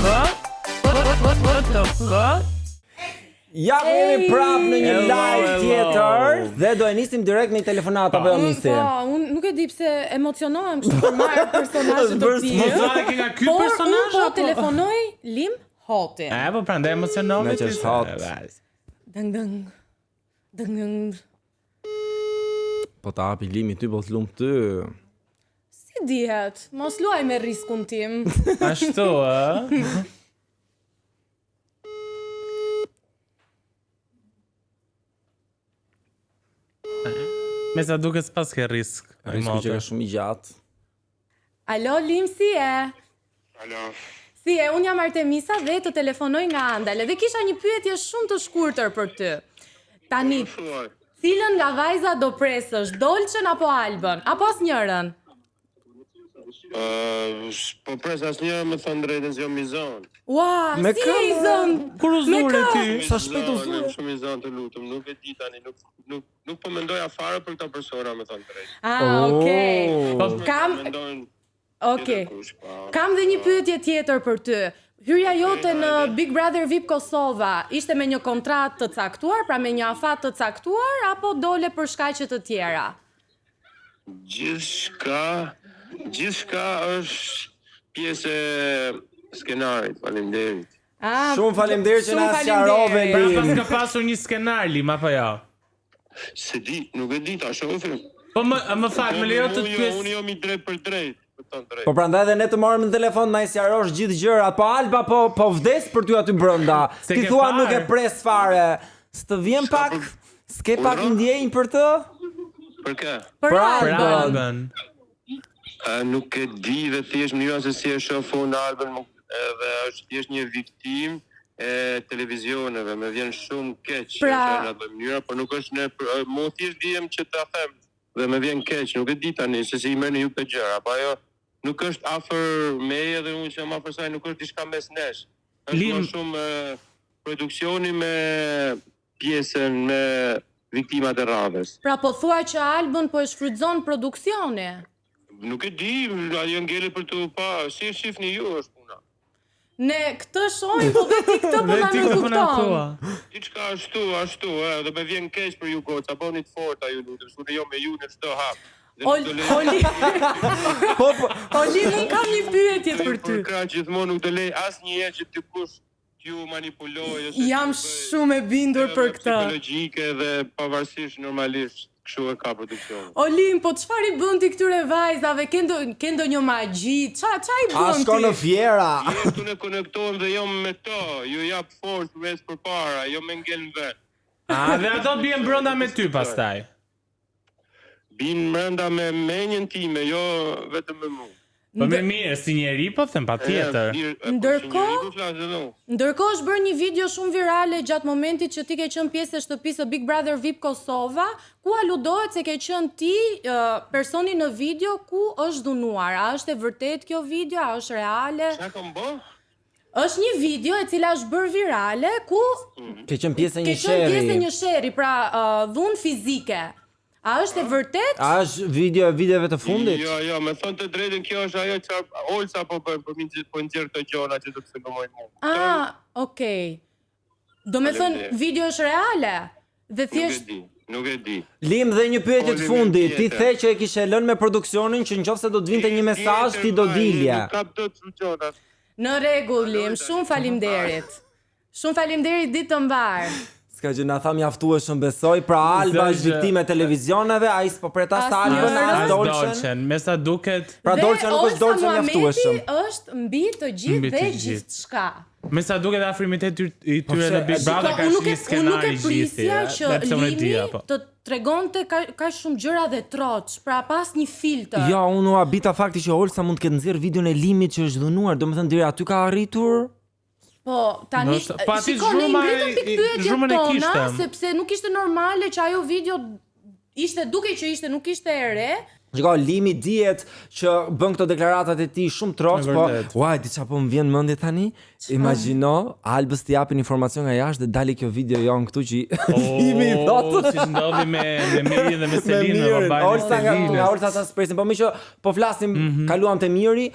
What the fuck? Ja kemi prap në një live tjetër dhe do e nisim direkt me telefonat apo jo nisi. Po, unë nuk e di pse emocionohem kështu për marrë personazhe të tjerë. Mos vare ke nga ky personazh Po apo telefonoj Lim Hotin. po prandaj emocionove Me që është hot. Dëng dëng. Dëng dëng. Po ta hapi Limi ty po të lum ty. Si dihet? Mos luaj me riskun tim. Ashtu, ë? Me sa duket s'pas ke risk. Risku që ka shumë i gjatë. Alo Lim, si e? Alo. Si e, unë jam Artemisa dhe të telefonoj nga Andal. Dhe kisha një pyetje shumë të shkurtër për ty. Tani, cilën nga vajza do presësh, Dolçen apo Albën? Apo asnjërin? Po pres asnjëherë më thon drejtën se jo mizon. Ua, Me si e i zën? Kur u zure ti? Sa shpejt u zure. Shumë mizon të lutem, nuk e di tani, nuk po mendoja fare për këto persona më thon drejtë. Ah, okay. Kam, Mendojnë okay. Kam dhe një pyetje tjetër për ty. Hyrja jote në Big Brother VIP Kosova ishte me një kontratë të caktuar, pra me një afat të caktuar, apo dole për shkaqe të tjera? Gjithçka është pjesë e skenarit, faleminderit. Ah, Shumë faleminderit që na shumë sqarove faleminderit. Pra pas Lim. ka pasur një skenar Lim apo jo? Se di, nuk e di ta shohim. Po më fal, më lejo të të pyes. Unë jam i drejt për drejt, më thon drejt. Po prandaj edhe ne të marrim në telefon na i sqarosh gjithë gjërat, po Alba po vdes për ty aty brenda. Se Ti ke thua parë. nuk e pres fare. S'të vjen pak? S'ke pak ndjenjë për të? Për kë? Për Pra, Albën. Albën. Nuk e di dhe thjesht mënyra se si e shoh unë Albën edhe është thjesht një viktim e televizioneve, më vjen shumë keq Pra- në atë mënyrë, por nuk është ne mo thjesht vjem që ta them dhe më vjen keq, nuk e di tani se si i merrni ju këtë gjëra, apo ajo nuk është afër meje dhe unë që jam afër saj nuk është diçka mes nesh. Është Lim- më shumë produksioni me pjesën me viktimat e radhës. Pra po thua që Albën po e shfrytëzon produksioni. Nuk e di, ajo ngele për të pa, si e shifni ju është puna. Ne këtë shohim, po dhe ti këtë po Dhe na ti nuk këtë po na kupton. thua. Diçka ashtu, dhe më vjen keq për ju goca, bëni të forta ju lutem, s'u jo me ju në çdo hap. Dhe nuk do lej- Oli, unë kam një pyetje për ty. Për krah gjithmonë nuk do lej asnjëherë që dikush t'ju manipulojë ose Jam t'ju bëjë shumë e bindur për këtë. psikologjike dhe pavarësisht normalisht kështu e ka produksioni. Olim, po çfarë i bën ti këtyre vajzave? Ke ndonjë magji? Ça i A bën shkon në ti? fiera? Jetu ne konektohem dhe jam me to, ju jap forcë mes përpara, jo me ngel në vet. Dhe ato bien brenda me ty pastaj. Bin brenda me menjen time, jo vetëm me mua. Po me mirë, si njeri po them patjetër. Ndërkohë është bërë një video shumë virale gjatë momentit që ti ke qenë pjesë e shtëpisë së Big Brother VIP Kosova, ku aludohet se ke qenë ti personi në video ku është dhunuar. A është e vërtet kjo video? A është reale? Çka kam bë? Është një video e cila është bërë virale ku Ke qenë pjesë e ke një qenë pjesë e sheri. një sheri, pra dhunë fizike. A është e vërtet? A është videove të fundit? Jo, me thonë të drejtën kjo është ajo që Olsa po bën, po nxjerr këto gjona që do të sëngëmoj mua. Ah, okay. Do me thënë video është reale dhe thjesht Nuk e di. Lim dhe një pyetje të Foli fundit. me Ti tjetër. the që e kishe lënë me produksionin që nëse do të vinte një mesazh ti do dilje. Nuk kap dot gjona. në rregull, Lim, shumë faleminderit. Shumë faleminderit, ditë të mbar. Ska që na tha mjaftueshëm besoj, pra Alba është viktime e televizioneve, ai s'po pret as Albën as Dolçen. Me sa duket, Pra Dolçen nuk është Dolçen mjaftueshëm. Është mbi të gjithë Mbi dhe të gjithë. gjithçka. me sa duket afrimiteti i Po tyre pse, në Big Brother ka Unë nuk një e skenari gjithë. prisja që Limi Limi të tregonte ka shumë gjëra dhe troç, pra pas një filtër. Jo, unë u habita fakti që Olsa mund të ketë nxjerr videon e Limit që është dhunuar, domethënë deri aty ka arritur. Po, tani Po aty shikoni zhurma ngritëm pikë pyetjet zhurmën e tona, kishte. sepse nuk ishte normale që ajo video ishte duke që ishte nuk ishte e re, Shiko, Limi dihet që bën këto deklaratat e tij shumë troç, po uaj, diçka po më vjen mendje tani. Imagjino, Albës t'i japin informacion nga jashtë dhe dali kjo video jon këtu që Limi i thotë. Si ndodhi me Miri dhe me Selinë, babain nga Olsa ta spresin, po më që po flasim, kaluam te Miri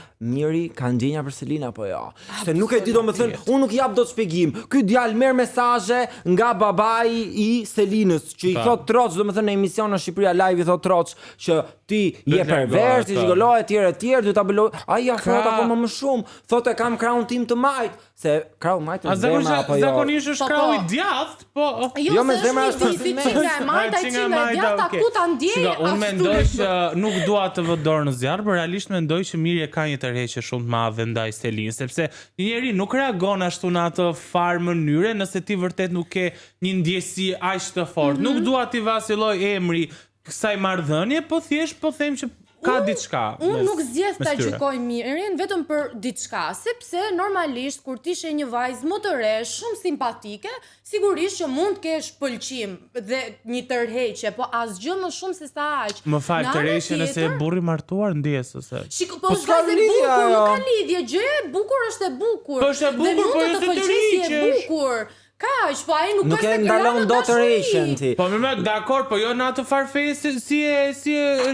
ka ndjenja për Selina apo jo? Se nuk e di domethënë, unë nuk jap dot shpjegim. Ky djalë merr mesazhe nga babai i Selinës, që i thot troç, domethënë në emision në Shqipëria Live i thot troç që ti je pervers, ti zgjolo etj, du ta bëloj. Ai ja thot akoma më shumë, thotë kam krahun tim të majt, se krahu majt është zemra apo jo. Zakonisht është krahu i djathtë, po Jo me zemra është si çinga e majta e çinga e djathta ku ta ndjej. Unë mendoj që nuk dua të vë dorë në zjarr, por realisht mendoj që Miri ka një tërheqje shumë të madhe ndaj Selinës, sepse një njeri nuk reagon ashtu në atë farë mënyre nëse ti vërtet nuk ke një ndjesi aq të fortë. Nuk dua ti vacilloj emri kësaj marrëdhënie, po thjesht po them që ka diçka. Unë nuk zgjedh ta gjykoj Mirin vetëm për diçka, sepse normalisht kur ti she një vajzë më të re, shumë simpatike, sigurisht që mund të kesh pëlqim dhe një tërheqje, po asgjë më shumë se sa aq. Më fal, tërheqje nëse e burri martuar ndjes ose. Shiko, po s'ka lidhje, nuk ka lidhje, gjë e bukur është e bukur. Po është e bukur, po është të tërheqesh. Kaq, po ai nuk e ndalon dot të rejshen ti. Po më dakor, po jo në atë farfeje si e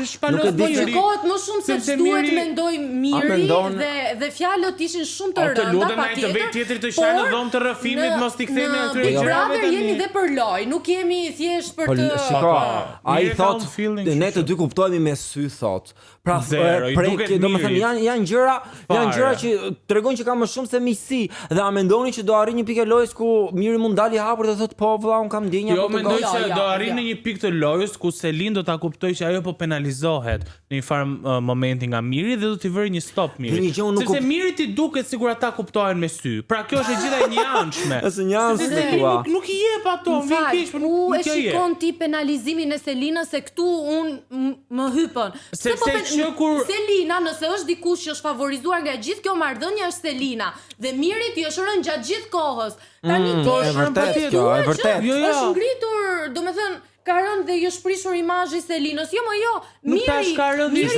shpalos po gjikohet më shumë se duhet mendoj Miri dhe fjalët ishin shumë të rënda. Lutem ai të vej tjetri të shajë në dhomë të rrëfimit, mos t'i kthejmë aty. Big Brother jemi dhe për loj, nuk jemi thjesht për të. Shiko, ai thot ne të dy kuptohemi me sy thot. Pra domethënë janë gjëra që tregojnë që ka më shumë se miqësi dhe a mendoni që do arrijë një pikë lojës ku Miri mund dali hapur dhe thot po vëlla un kam ndjenja për të gol. Jo, mendoj se do arrijë në një pikë të lojës ku Selin do ta kuptojë që ajo po penalizohet në një farë momenti nga Miri dhe do t'i vëri një stop Miri. Sepse Miri ti duket sikur ata kuptohen me sy. Pra kjo është e gjitha e njanshme. Është njanshme tua. Nuk i jep ato, vjen keq, por nuk e shikon ti penalizimin e Selinës se këtu un më hypën. Selina, nëse është dikush që është favorizuar nga gjithë kjo marrëdhënie është Selina dhe Miri ti është rënë gjatë gjithë kohës. Tani është vërtet. Është ngritur, domethënë ka rënë dhe i është prishur imazhi Selinës. Jo, jo. Miri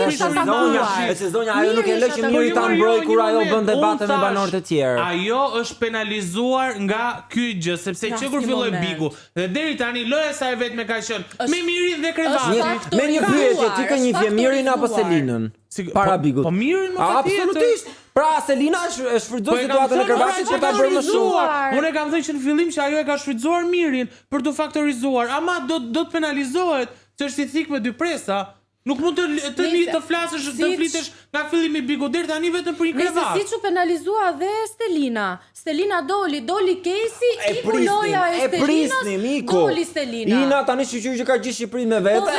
është takuar. E sezonja ajo nuk e lë që Miri ta mbrojë kur ajo bën debate me banorët e tjerë. Ajo është penalizuar nga ky gjë sepse që kur filloi Bigu dhe deri tani loja sa e vetme ka qenë me Mirin dhe Krevatin. Me një pyetje, ti ke një vje Mirin apo Selinën? Para Bigut. Po Mirin më ka thënë. Absolutisht. Pra Selina është shfrytzuar situatën e Krevatit për ta bërë më shumë. Unë kam thënë që në fillim që ajo e ka shfrytzuar Mirin për të faktorizuar, ama do të penalizohet, që është i thik me dy presa. Nuk mund të flasësh, të flitesh nga fillimi Bigu deri tani vetëm për një krevat. Siç u penalizua dhe Stelina. Stelina doli Kesi, iku loja e Stelinës, doli Stelina. Ina tani shiqyr që ka gjithë Shqipërinë me vete.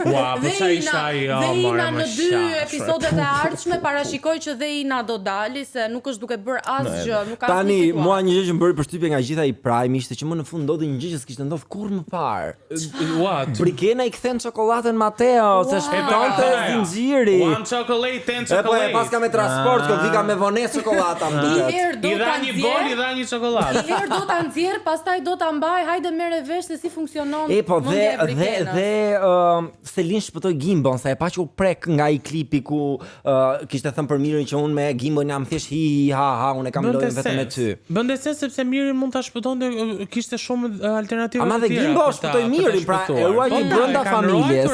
Ua, po sa isha ajo, Ina në 2 episodet e ardhshme parashikoj që dhe Ina do dali se nuk është duke bërë asgjë, nuk ka. Tani mua një gjë që më bëri përshtypje nga gjitha i Prime ishte që më në fund ndodhi një gjë që s'kishte ndodhur kurrë më parë. What? Brikena i kthen çokoladën Mateo. Se shpëtonte zinxhiri. One chocolate, 10 chocolate. E paska me transport, ko vika me vonesë çokoladata më duket. I dha një bol, i dha një çokoladë. I herë do ta nxjerr, pastaj do ta mbaj, hajde merre vesh se si funksionon. Po dhe Selin shpëtoi Gimbon, sa e pa që u prek nga ai klipi ku kishte thënë për Mirin që unë me Gimbon jam thjesht hi ha, unë kam lojën vetëm me ty. Bënte sens sepse Mirin mund ta shpëtonte, kishte shumë alternativa të tjera. Ama dhe Gimbo shpëtoi Mirin, pra e ruajti brenda familjes.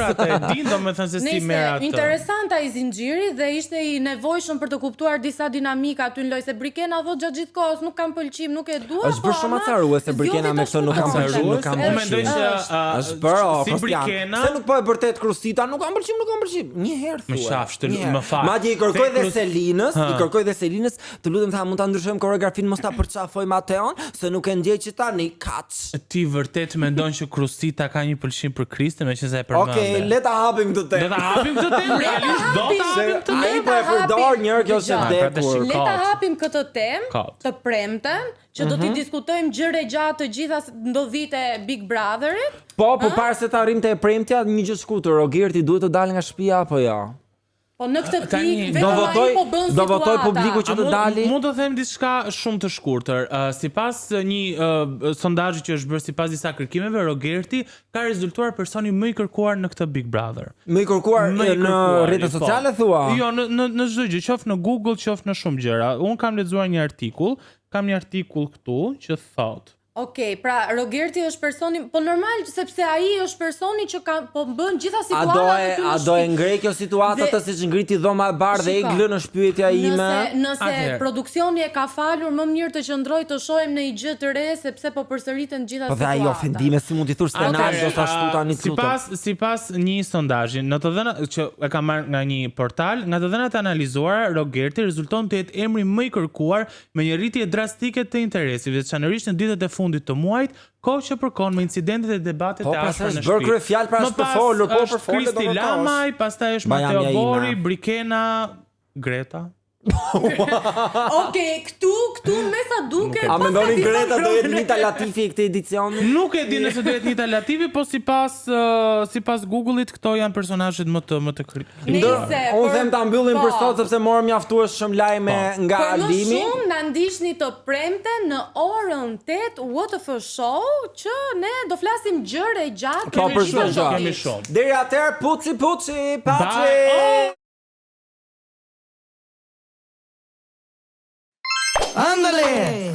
Me thënë se si merr atë. Interesant ai zinxhiri dhe ishte i nevojshëm për të kuptuar disa dinamika aty në lojë se Brikena thot gjatë gjithë kohës nuk kam pëlqim, nuk e dua. Është bërë shumë acaruese Brikena me këtë nuk kam pëlqim, nuk kam pëlqim. Mendoj se është bërë si Brikena. Se nuk po e vërtet Krusita, nuk kam pëlqim. Një herë thua. Më shafsh, më fal. Madje i kërkoj dhe Selinës, të lutem tha mund ta ndryshojmë koreografinë, mos ta përçafoj Mateon, se nuk e ndjej që tani kaç. Ti vërtet mendon që Krusita ka një pëlqim për Kristin, meqense e përmend. Okej, le ta hapim këtë temë. Do ta hapim këtë temë, realisht do ta hapim këtë temë. Ai po e përdor njëherë kjo është vdekur. Le ta hapim këtë temë të premten, që do t'i diskutojmë gjëra gjatë të gjitha ndodhite Big Brotherit. Po, para se të arrimte e premtja, një gjë shkurtër, Rogerti duhet të dalë nga shtëpia apo jo? Po në këtë Tani, pikë Do vetëm ai po bën do votoj situata. publiku që të dali. Mund të them diçka shumë të shkurtër. Sipas një sondazhi që është bërë sipas disa kërkimeve, Rogerti ka rezultuar personi më i kërkuar në këtë Big Brother. Më i kërkuar Më i në kërkuari, rrjetet po. sociale thua? Jo, në çdo gjë, qoftë në Google, qoftë në shumë gjëra. Un kam lexuar një artikull, këtu që thotë Okej, pra Rogerti është personi, po normal sepse ai është personi që po bën gjitha A situatat do e ngrej kjo situatë atë siç ngriti dhoma e bardhë dhe Shiko, Eglë në shpyetja ime? Nëse Atëherë. produksioni e ka falur, më mirë të qëndroj të shohim në një gjë të re sepse po përsëriten gjitha Po dhe situata. ai ofendime si mund t'i thush skenar do sa ashtu tani tutë. Sipas një sondazhi, në të dhënat që e kam marrë nga një portal, nga të dhënat e analizuara, Rogerti rezulton të jetë emri më i kërkuar me një rritje drastike të interesive, veçanërisht në ditët e fundit të muajit, kohë që përkon me incidentet e debatet Po, e pra, ashpra s'është në bërë shtëpi. kryefjalë, pra, Më është për pas folur, po, për është folur, Kristi do të thosh. Lamaj, pastaj është Bajamja Mateo ime. Bori, Brikena, Greta. Okej, këtu me sa duket. A pas mendoni ka disa Greta do jetë probleme. Nita Latifi i këtij edicioni? Nuk e di nëse do jetë Nita Latifi, po sipas Google-it këto janë personazhet më të Nice, Unë them ta mbyllim për sot sepse morëm mjaftueshëm lajme nga Për më Alimi. shumë na ndiqni të premte në orën 8 WTF Show që ne do flasim gjëre gjatë. Po, për gjitha çdo gjë. showit. Kemi shumë. Deri atëherë puci, Bye. paçi. Ándale.